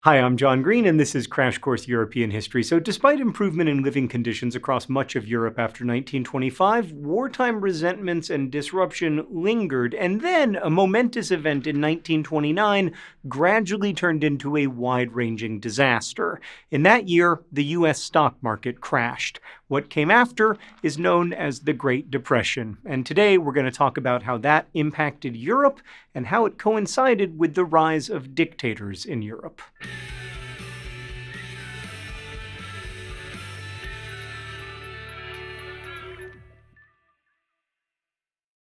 Hi, I'm John Green, and this is Crash Course European History. So, despite improvement in living conditions across much of Europe after 1925, wartime resentments and disruption lingered, and then a momentous event in 1929 gradually turned into a wide-ranging disaster. In that year, the U.S. stock market crashed. What came after is known as the Great Depression, and today we're going to talk about how that impacted Europe and how it coincided with the rise of dictators in Europe.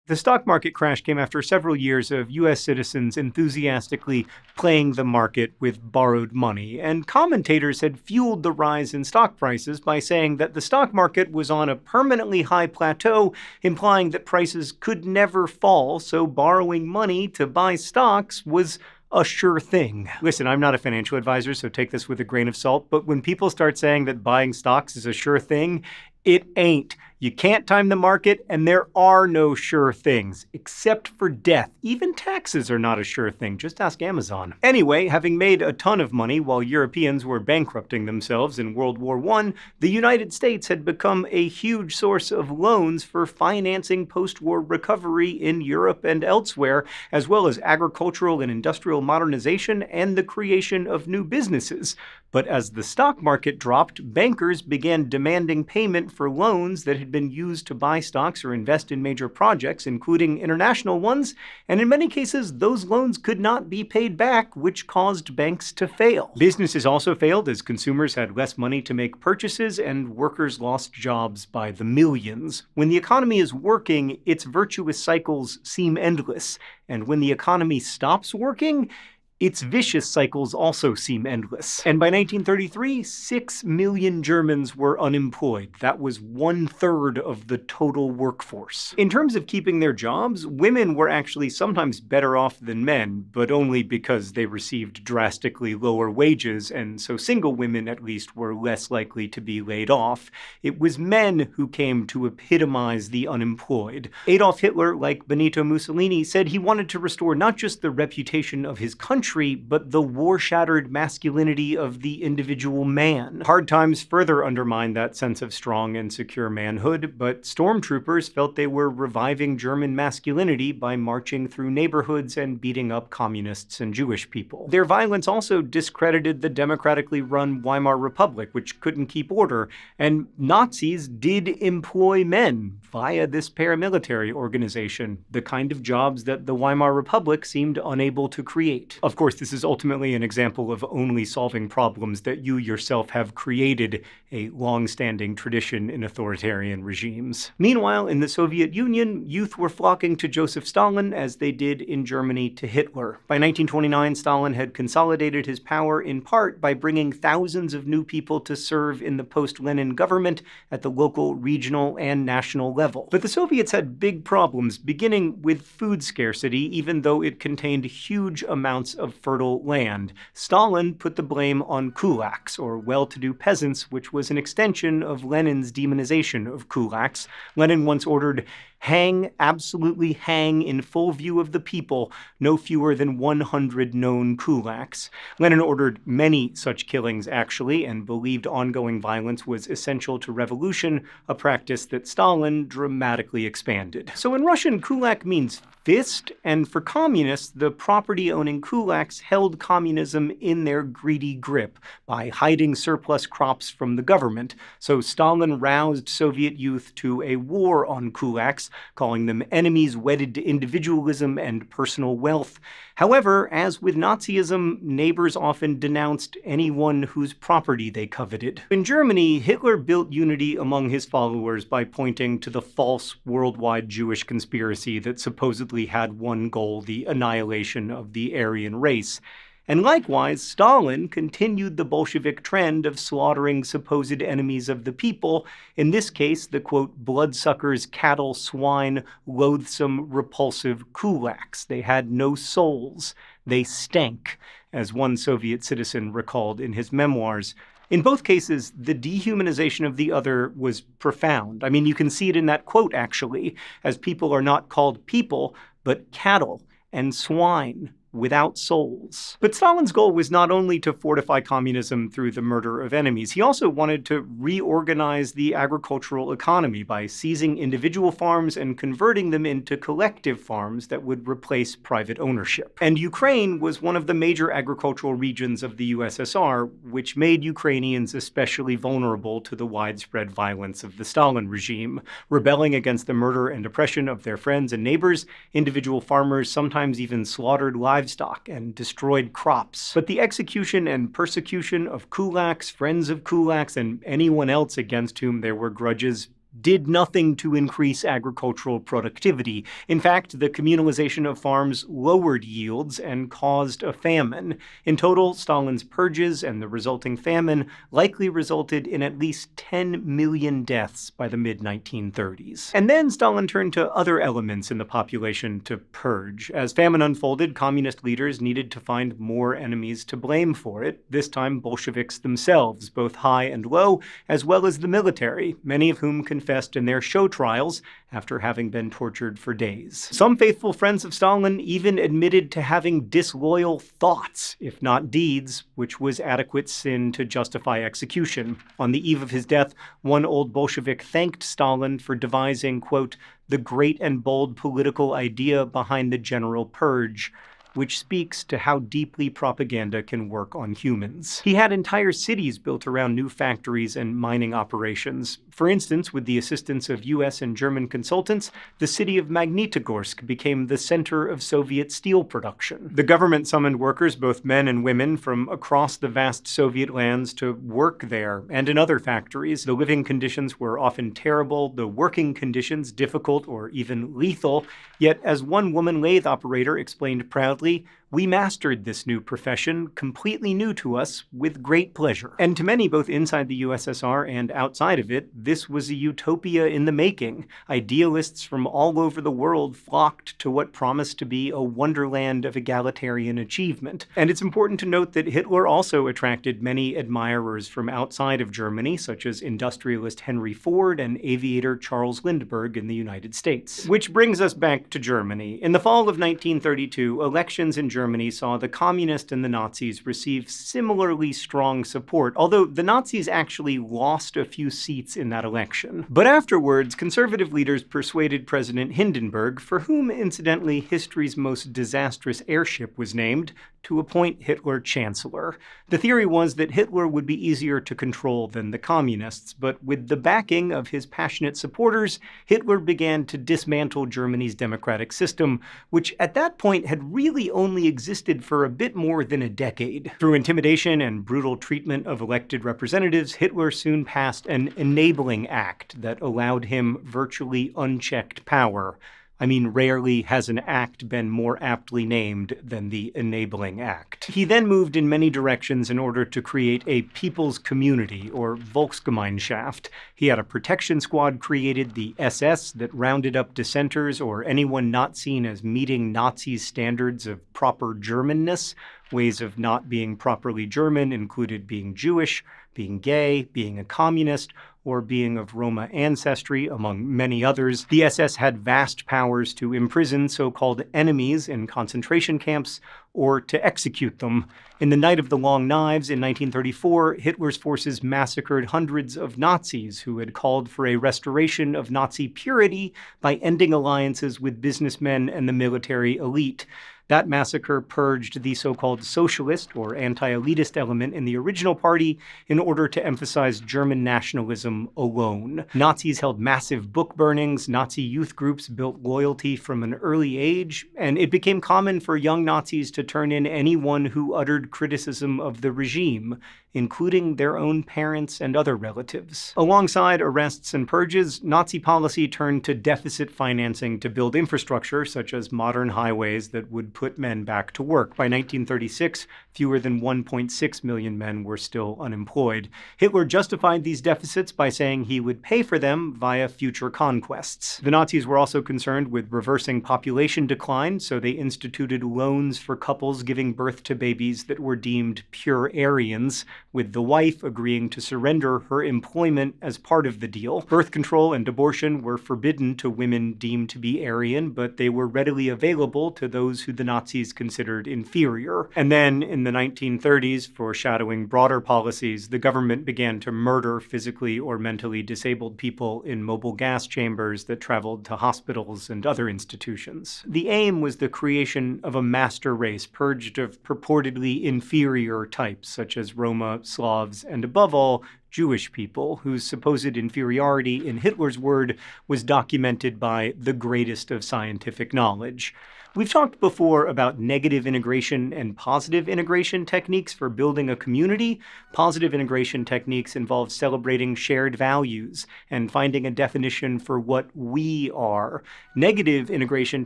The stock market crash came after several years of U.S. citizens enthusiastically playing the market with borrowed money, and commentators had fueled the rise in stock prices by saying that the stock market was on a permanently high plateau, implying that prices could never fall, so borrowing money to buy stocks was a sure thing. Listen, I'm not a financial advisor, so take this with a grain of salt, but when people start saying that buying stocks is a sure thing, it ain't. You can't time the market, and there are no sure things, except for death. Even taxes are not a sure thing. Just ask Amazon. Anyway, having made a ton of money while Europeans were bankrupting themselves in World War I, the United States had become a huge source of loans for financing post-war recovery in Europe and elsewhere, as well as agricultural and industrial modernization and the creation of new businesses. But as the stock market dropped, bankers began demanding payment for loans that had been used to buy stocks or invest in major projects, including international ones, and in many cases, those loans could not be paid back, which caused banks to fail. Businesses also failed as consumers had less money to make purchases and workers lost jobs by the millions. When the economy is working, its virtuous cycles seem endless, and when the economy stops working, its vicious cycles also seem endless. And by 1933, 6 million Germans were unemployed. That was 1/3 of the total workforce. In terms of keeping their jobs, women were actually sometimes better off than men, but only because they received drastically lower wages, and so single women at least were less likely to be laid off. It was men who came to epitomize the unemployed. Adolf Hitler, like Benito Mussolini, said he wanted to restore not just the reputation of his country, but the war-shattered masculinity of the individual man. Hard times further undermined that sense of strong and secure manhood, but stormtroopers felt they were reviving German masculinity by marching through neighborhoods and beating up communists and Jewish people. Their violence also discredited the democratically run Weimar Republic, which couldn't keep order, and Nazis did employ men via this paramilitary organization, the kind of jobs that the Weimar Republic seemed unable to create. Of course, this is ultimately an example of only solving problems that you yourself have created, a long-standing tradition in authoritarian regimes. Meanwhile, in the Soviet Union, youth were flocking to Joseph Stalin as they did in Germany to Hitler. By 1929, Stalin had consolidated his power in part by bringing thousands of new people to serve in the post-Lenin government at the local, regional, and national level. But the Soviets had big problems, beginning with food scarcity, even though it contained huge amounts of fertile land. Stalin put the blame on kulaks, or well-to-do peasants, which was an extension of Lenin's demonization of kulaks. Lenin once ordered, "Hang, absolutely hang, in full view of the people, no fewer than 100 known kulaks." Lenin ordered many such killings, actually, and believed ongoing violence was essential to revolution, a practice that Stalin dramatically expanded. So in Russian, kulak means fist, and for communists, the property-owning kulaks held communism in their greedy grip by hiding surplus crops from the government. So Stalin roused Soviet youth to a war on kulaks, calling them enemies wedded to individualism and personal wealth. However, as with Nazism, neighbors often denounced anyone whose property they coveted. In Germany, Hitler built unity among his followers by pointing to the false worldwide Jewish conspiracy that supposedly had one goal: the annihilation of the Aryan race. And likewise, Stalin continued the Bolshevik trend of slaughtering supposed enemies of the people, in this case, the, quote, bloodsuckers, cattle, swine, loathsome, repulsive kulaks. They had no souls. They stank, as one Soviet citizen recalled in his memoirs. In both cases, the dehumanization of the other was profound. I mean, you can see it in that quote, actually, as people are not called people, but cattle and swine, without souls. But Stalin's goal was not only to fortify communism through the murder of enemies, he also wanted to reorganize the agricultural economy by seizing individual farms and converting them into collective farms that would replace private ownership. And Ukraine was one of the major agricultural regions of the USSR, which made Ukrainians especially vulnerable to the widespread violence of the Stalin regime. Rebelling against the murder and oppression of their friends and neighbors, individual farmers sometimes even slaughtered livestock and destroyed crops. But the execution and persecution of kulaks, friends of kulaks, and anyone else against whom there were grudges did nothing to increase agricultural productivity. In fact, the communalization of farms lowered yields and caused a famine. In total, Stalin's purges and the resulting famine likely resulted in at least 10 million deaths by the mid-1930s. And then Stalin turned to other elements in the population to purge. As famine unfolded, communist leaders needed to find more enemies to blame for it, this time Bolsheviks themselves, both high and low, as well as the military, many of whom confessed in their show trials after having been tortured for days. Some faithful friends of Stalin even admitted to having disloyal thoughts, if not deeds, which was adequate sin to justify execution. On the eve of his death, one old Bolshevik thanked Stalin for devising, quote, "the great and bold political idea behind the general purge," which speaks to how deeply propaganda can work on humans. He had entire cities built around new factories and mining operations. For instance, with the assistance of US and German consultants, the city of Magnitogorsk became the center of Soviet steel production. The government summoned workers, both men and women, from across the vast Soviet lands to work there and in other factories. The living conditions were often terrible, the working conditions difficult or even lethal, yet as one woman lathe operator explained proudly, "We mastered this new profession, completely new to us, with great pleasure." And to many, both inside the USSR and outside of it, this was a utopia in the making. Idealists from all over the world flocked to what promised to be a wonderland of egalitarian achievement. And it's important to note that Hitler also attracted many admirers from outside of Germany, such as industrialist Henry Ford and aviator Charles Lindbergh in the United States. Which brings us back to Germany. In the fall of 1932, elections in Germany saw the communists and the Nazis receive similarly strong support, although the Nazis actually lost a few seats in that election. But afterwards, conservative leaders persuaded President Hindenburg, for whom, incidentally, history's most disastrous airship was named, to appoint Hitler chancellor. The theory was that Hitler would be easier to control than the communists, but with the backing of his passionate supporters, Hitler began to dismantle Germany's democratic system, which at that point had really only existed for a bit more than a decade. Through intimidation and brutal treatment of elected representatives, Hitler soon passed an enabling act that allowed him virtually unchecked power. I mean, rarely has an act been more aptly named than the Enabling Act. He then moved in many directions in order to create a people's community, or Volksgemeinschaft. He had a protection squad created, the SS, that rounded up dissenters or anyone not seen as meeting Nazis' standards of proper Germanness. Ways of not being properly German included being Jewish, being gay, being a communist, or being of Roma ancestry, among many others. The SS had vast powers to imprison so-called enemies in concentration camps or to execute them. In the Night of the Long Knives in 1934, Hitler's forces massacred hundreds of Nazis who had called for a restoration of Nazi purity by ending alliances with businessmen and the military elite. That massacre purged the so-called socialist or anti-elitist element in the original party in order to emphasize German nationalism alone. Nazis held massive book burnings, Nazi youth groups built loyalty from an early age, and it became common for young Nazis to turn in anyone who uttered criticism of the regime, including their own parents and other relatives. Alongside arrests and purges, Nazi policy turned to deficit financing to build infrastructure, such as modern highways that would put men back to work. By 1936, fewer than 1.6 million men were still unemployed. Hitler justified these deficits by saying he would pay for them via future conquests. The Nazis were also concerned with reversing population decline, so they instituted loans for couples giving birth to babies that were deemed pure Aryans, with the wife agreeing to surrender her employment as part of the deal. Birth control and abortion were forbidden to women deemed to be Aryan, but they were readily available to those who the Nazis considered inferior. And then in the 1930s, foreshadowing broader policies, the government began to murder physically or mentally disabled people in mobile gas chambers that traveled to hospitals and other institutions. The aim was the creation of a master race purged of purportedly inferior types such as Roma, Slavs, and above all, Jewish people, whose supposed inferiority, in Hitler's word, was documented by the greatest of scientific knowledge. We've talked before about negative integration and positive integration techniques for building a community. Positive integration techniques involve celebrating shared values and finding a definition for what we are. Negative integration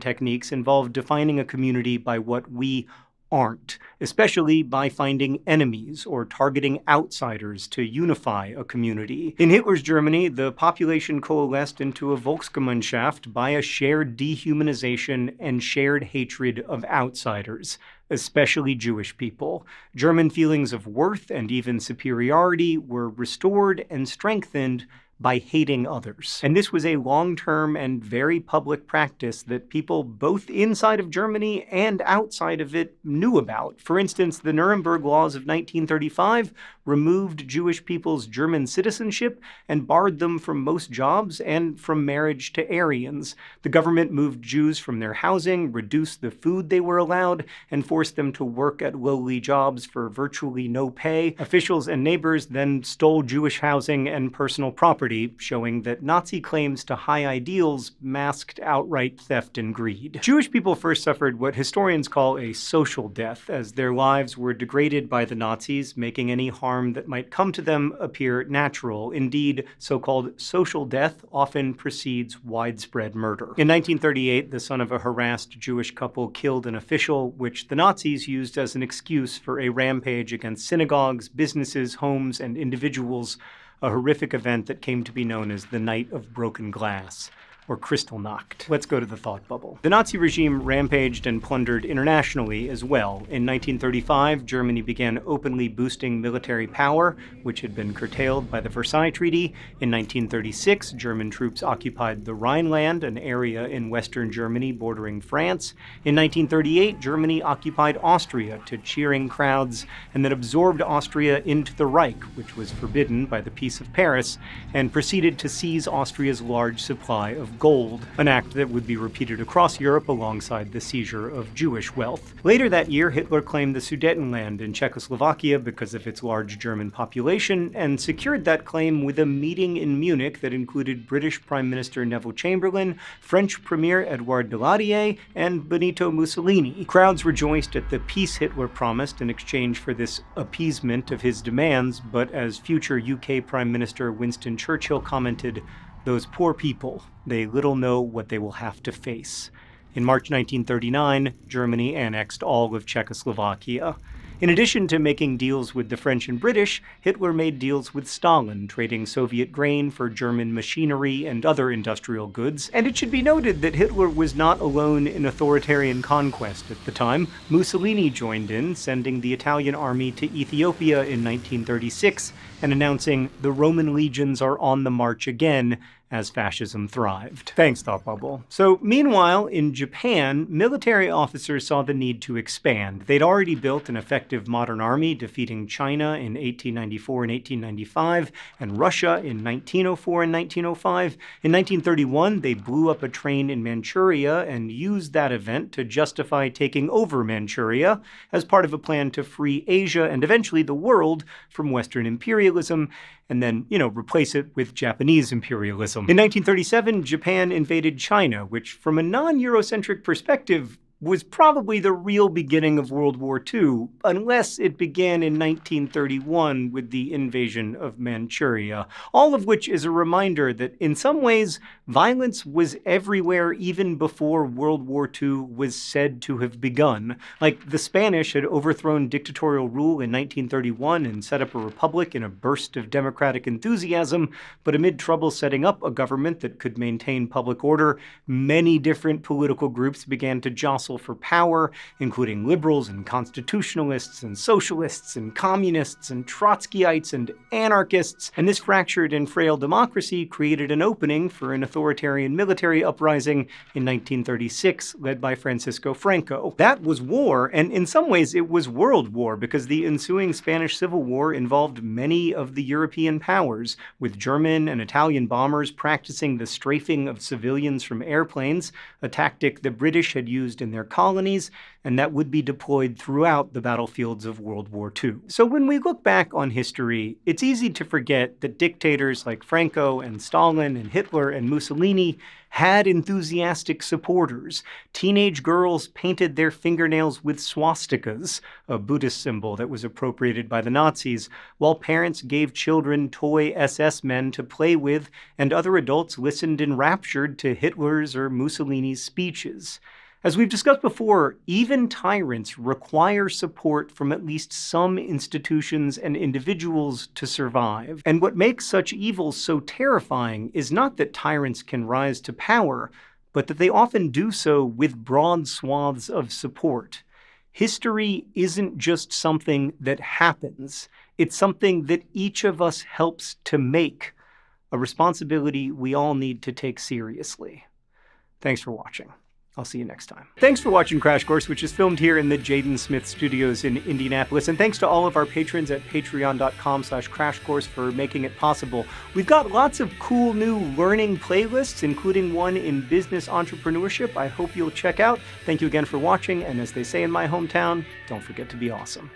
techniques involve defining a community by what we aren't, especially by finding enemies or targeting outsiders to unify a community. In Hitler's Germany, the population coalesced into a Volksgemeinschaft by a shared dehumanization and shared hatred of outsiders, especially Jewish people. German feelings of worth and even superiority were restored and strengthened by hating others. And this was a long-term and very public practice that people both inside of Germany and outside of it knew about. For instance, the Nuremberg Laws of 1935 removed Jewish people's German citizenship and barred them from most jobs and from marriage to Aryans. The government moved Jews from their housing, reduced the food they were allowed, and forced them to work at lowly jobs for virtually no pay. Officials and neighbors then stole Jewish housing and personal property, showing that Nazi claims to high ideals masked outright theft and greed. Jewish people first suffered what historians call a social death, as their lives were degraded by the Nazis, making any harm that might come to them appear natural. Indeed, so-called social death often precedes widespread murder. In 1938, the son of a harassed Jewish couple killed an official, which the Nazis used as an excuse for a rampage against synagogues, businesses, homes, and individuals, a horrific event that came to be known as the Night of Broken Glass, or Kristallnacht. Let's go to the thought bubble. The Nazi regime rampaged and plundered internationally as well. In 1935, Germany began openly boosting military power, which had been curtailed by the Versailles Treaty. In 1936, German troops occupied the Rhineland, an area in western Germany bordering France. In 1938, Germany occupied Austria to cheering crowds, and then absorbed Austria into the Reich, which was forbidden by the Peace of Paris, and proceeded to seize Austria's large supply of gold, an act that would be repeated across Europe alongside the seizure of Jewish wealth. Later that year, Hitler claimed the Sudetenland in Czechoslovakia because of its large German population, and secured that claim with a meeting in Munich that included British Prime Minister Neville Chamberlain, French Premier Edouard Daladier, and Benito Mussolini. Crowds rejoiced at the peace Hitler promised in exchange for this appeasement of his demands, but as future UK Prime Minister Winston Churchill commented, "Those poor people, they little know what they will have to face." In March 1939, Germany annexed all of Czechoslovakia. In addition to making deals with the French and British, Hitler made deals with Stalin, trading Soviet grain for German machinery and other industrial goods. And it should be noted that Hitler was not alone in authoritarian conquest at the time. Mussolini joined in, sending the Italian army to Ethiopia in 1936 and announcing the Roman legions are on the march again, as fascism thrived. Thanks, Thought Bubble. So, meanwhile, in Japan, military officers saw the need to expand. They'd already built an effective modern army, defeating China in 1894 and 1895, and Russia in 1904 and 1905. In 1931, they blew up a train in Manchuria and used that event to justify taking over Manchuria as part of a plan to free Asia and eventually the world from Western imperialism, and then, replace it with Japanese imperialism. In 1937, Japan invaded China, which, from a non-Eurocentric perspective, was probably the real beginning of World War II, unless it began in 1931 with the invasion of Manchuria. All of which is a reminder that, in some ways, violence was everywhere even before World War II was said to have begun. Like, the Spanish had overthrown dictatorial rule in 1931 and set up a republic in a burst of democratic enthusiasm, but amid trouble setting up a government that could maintain public order, many different political groups began to jostle tussle for power, including liberals and constitutionalists and socialists and communists and Trotskyites and anarchists, and this fractured and frail democracy created an opening for an authoritarian military uprising in 1936, led by Francisco Franco. That was war, and in some ways it was world war, because the ensuing Spanish Civil War involved many of the European powers, with German and Italian bombers practicing the strafing of civilians from airplanes, a tactic the British had used in their colonies, and that would be deployed throughout the battlefields of World War II. So when we look back on history, it's easy to forget that dictators like Franco and Stalin and Hitler and Mussolini had enthusiastic supporters. Teenage girls painted their fingernails with swastikas, a Buddhist symbol that was appropriated by the Nazis, while parents gave children toy SS men to play with, and other adults listened enraptured to Hitler's or Mussolini's speeches. As we've discussed before, even tyrants require support from at least some institutions and individuals to survive. And what makes such evils so terrifying is not that tyrants can rise to power, but that they often do so with broad swaths of support. History isn't just something that happens. It's something that each of us helps to make, a responsibility we all need to take seriously. Thanks for watching. I'll see you next time. Thanks for watching Crash Course, which is filmed here in the Jaden Smith Studios in Indianapolis. And thanks to all of our patrons at patreon.com/crashcourse for making it possible. We've got lots of cool new learning playlists, including one in business entrepreneurship I hope you'll check out. Thank you again for watching. And as they say in my hometown, don't forget to be awesome.